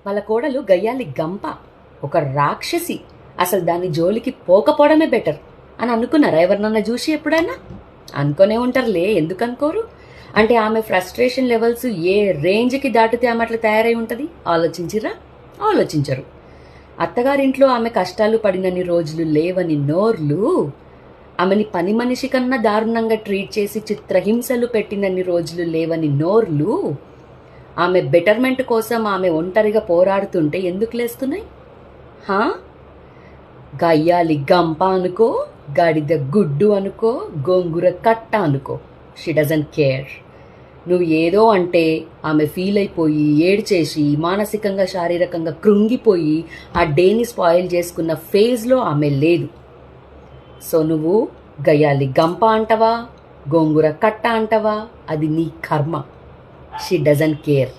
వాళ్ళ కోడలు గయ్యాలి గంప, ఒక రాక్షసి, అసలు దాని జోలికి పోకపోవడమే బెటర్ అని అనుకున్నారా ఎవరినన్నా చూసి ఎప్పుడైనా? అనుకునే ఉంటారులే, ఎందుకు అనుకోరు? అంటే ఆమె ఫ్రస్ట్రేషన్ లెవెల్స్ ఏ రేంజ్కి దాటితే ఆమె అట్లా తయారై ఉంటుంది ఆలోచించిరా? ఆలోచించరు. అత్తగారింట్లో ఆమె కష్టాలు పడినన్ని రోజులు లేవని నోర్లు, ఆమెని పని మనిషి కన్నా దారుణంగా ట్రీట్ చేసి చిత్రహింసలు పెట్టినన్ని రోజులు లేవని నోర్లు, ఆమె బెటర్మెంట్ కోసం ఆమె ఒంటరిగా పోరాడుతుంటే ఎందుకు లేస్తున్నాయి? గయ్యాలి గంప అనుకో, గాడిద గుడ్డు అనుకో, గోంగూర కట్ట అనుకో, షీ డజంట్ కేర్. నువ్వు ఏదో అంటే ఆమె ఫీల్ అయిపోయి ఏడ్చేసి మానసికంగా శారీరకంగా కృంగిపోయి ఆ డేని స్పాయిల్ చేసుకున్న ఫేజ్లో ఆమె లేదు. సో నువ్వు గయ్యాలి గంప అంటవా, గోంగూర కట్ట అంటవా, అది నీ కర్మ. She doesn't care.